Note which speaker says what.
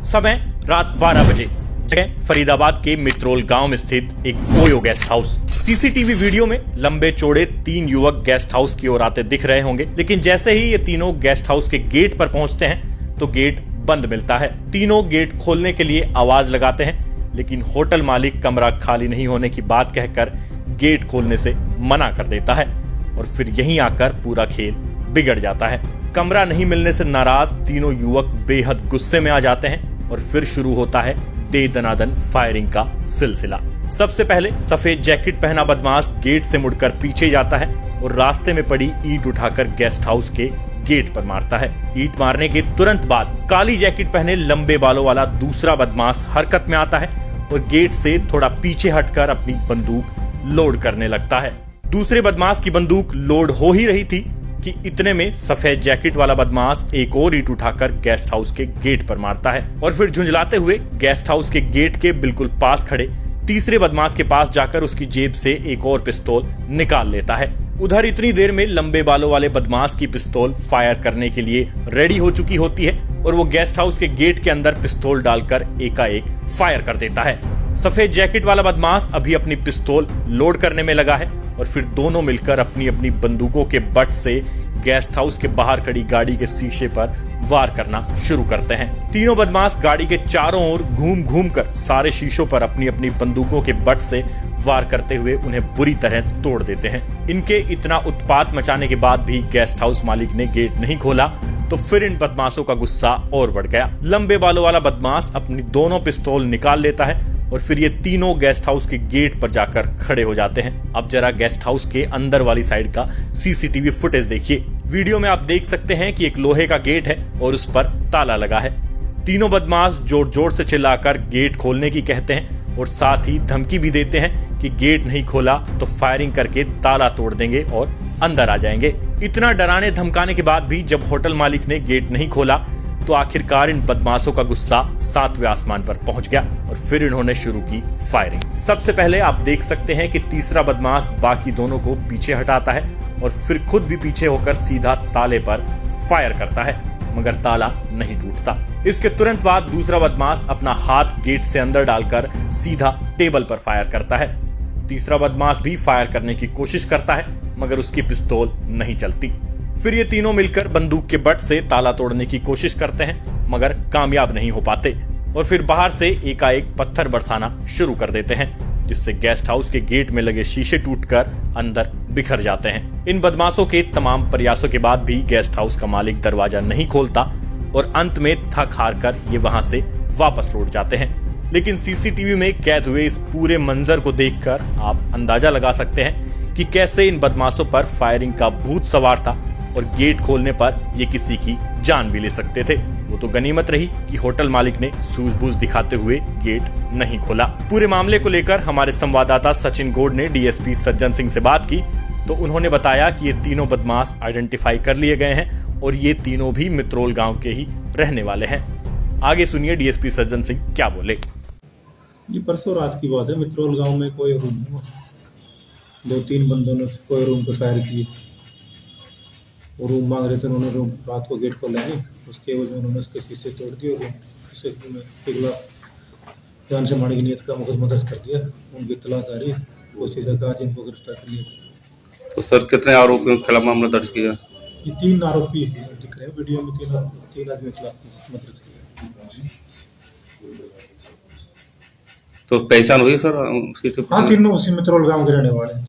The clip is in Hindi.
Speaker 1: समय रात 12 बजे, जगह फरीदाबाद के मित्रोल गांव में स्थित एक OYO guest house. CCTV video में लंबे चौड़े 3 युवक गेस्ट हाउस की ओर आते दिख रहे होंगे, लेकिन जैसे ही ये तीनों गेस्ट हाउस के गेट पर पहुंचते हैं तो गेट बंद मिलता है। तीनों गेट खोलने के लिए आवाज लगाते हैं, लेकिन होटल मालिक कमरा खाली नहीं होने की बात कहकर गेट खोलने से मना कर देता है और फिर यहीं आकर पूरा खेल बिगड़ जाता है। कमरा नहीं मिलने से नाराज तीनों युवक बेहद गुस्से में आ जाते हैं और फिर शुरू होता है दे दनादन फायरिंग का सिलसिला। सबसे पहले सफेद जैकेट पहना बदमाश गेट से मुड़कर पीछे जाता है और रास्ते में पड़ी ईंट उठाकर गेस्ट हाउस के गेट पर मारता है। ईंट मारने के तुरंत बाद काली जैकेट पहने लंबे बालों वाला दूसरा बदमाश हरकत में आता है और गेट से थोड़ा पीछे हटकर अपनी बंदूक लोड करने लगता है। दूसरे बदमाश की बंदूक लोड हो ही रही थी कि इतने में सफेद जैकेट वाला बदमाश एक और ईंट उठाकर गेस्ट हाउस के गेट पर मारता है और फिर झुंझलाते हुए गेस्ट हाउस के गेट के बिल्कुल पास खड़े तीसरे बदमाश के पास जाकर उसकी जेब से एक और पिस्तौल निकाल लेता है। उधर इतनी देर में लंबे बालों वाले बदमाश की पिस्तौल फायर करने के लिए रेडी हो चुकी होती है और वो गेस्ट हाउस के गेट के अंदर पिस्तौल डालकर एकाएक फायर कर देता है। सफेद जैकेट वाला बदमाश अभी अपनी पिस्तौल लोड करने में लगा है और फिर दोनों मिलकर अपनी अपनी बंदूकों के बट से गेस्ट हाउस के बाहर खड़ी गाड़ी के शीशे पर वार करना शुरू करते हैं। तीनों बदमाश गाड़ी के चारों ओर घूम घूम कर सारे शीशों पर अपनी अपनी बंदूकों के बट से वार करते हुए उन्हें बुरी तरह तोड़ देते हैं। इनके इतना उत्पात मचाने के बाद भी गेस्ट हाउस मालिक ने गेट नहीं खोला तो फिर इन बदमाशों का गुस्सा और बढ़ गया। लंबे बालों वाला बदमाश अपनी दोनों पिस्तौल निकाल लेता है और फिर ये तीनों गेस्ट हाउस के गेट पर जाकर खड़े हो जाते हैं। अब जरा गेस्ट हाउस के अंदर वाली साइड का सीसीटीवी फुटेज देखिए। वीडियो में आप देख सकते हैं कि एक लोहे का गेट है और उस पर ताला लगा है। तीनों बदमाश जोर जोर से चिल्लाकर गेट खोलने की कहते हैं और साथ ही धमकी भी देते हैं कि गेट नहीं खोला तो फायरिंग करके ताला तोड़ देंगे और अंदर आ जाएंगे। इतना डराने धमकाने के बाद भी जब होटल मालिक ने गेट नहीं खोला तो आखिरकार इन बदमाशों का गुस्सा 7वें आसमान पर पहुंच गया और फिर इन्होंने शुरू की फायरिंग। सबसे पहले आप देख सकते हैं कि तीसरा बदमाश बाकी दोनों को पीछे हटाता है और फिर खुद भी पीछे होकर सीधा ताले पर फायर करता है, मगर ताला नहीं टूटता। इसके तुरंत बाद दूसरा बदमाश अपना हाथ गेट से अंदर डालकर सीधा टेबल पर फायर करता है। तीसरा बदमाश भी फायर करने की कोशिश करता है, मगर उसकी पिस्तौल नहीं चलती। फिर ये तीनों मिलकर बंदूक के बट से ताला तोड़ने की कोशिश करते हैं, मगर कामयाब नहीं हो पाते और फिर बाहर से एकाएक पत्थर बरसाना शुरू कर देते हैं, जिससे गेस्ट हाउस के गेट में लगे शीशे टूटकर अंदर बिखर जाते हैं। इन बदमाशों के तमाम प्रयासों के बाद भी गेस्ट हाउस का मालिक दरवाजा नहीं खोलता और अंत में थक हार कर ये वहां से वापस लौट जाते हैं। लेकिन सीसीटीवी में कैद हुए इस पूरे मंजर को देखकर आप अंदाजा लगा सकते हैं कि कैसे इन बदमाशों पर फायरिंग का भूत सवार था और गेट खोलने पर ये किसी की जान भी ले सकते थे। वो तो गनीमत रही कि होटल मालिक ने सूझबूझ दिखाते हुए गेट नहीं खोला। पूरे मामले को लेकर हमारे संवाददाता सचिन गौड़ ने डीएसपी सज्जन सिंह से बात की तो उन्होंने बताया कि ये तीनों बदमाश आइडेंटिफाई कर लिए गए हैं और ये तीनों भी मित्रोल गांव के ही रहने वाले हैं। आगे सुनिए डीएसपी सज्जन सिंह क्या बोले।
Speaker 2: ये परसों रात की बात है। मित्रोल गांव में कोई रूम हुआ, 2-3 बंदों ने कोई रूम पे फायर किए। वो रूम मांग रहे थे, उन्होंने रूम रात को गेट खोला नहीं, उसके एवज में उन्होंने उसके शीशे तोड़ दिए और उसे पिघला जान से मारने की नियत का मुकदमा दर्ज कर दिया। उनकी तलाश जारी है, कोशिश है आज इनको गिरफ्तार कर लिया।
Speaker 3: तो सर कितने आरोपियों के खिलाफ मामला दर्ज किया?
Speaker 2: ये 3 आरोपी दिख रहे हैं वीडियो में, 3 आदमी के खिलाफ दर्ज किया।
Speaker 3: तो पहचान हुई सर?
Speaker 2: हाँ, तीनों उसी मित्रोल गांव के रहने वाले हैं।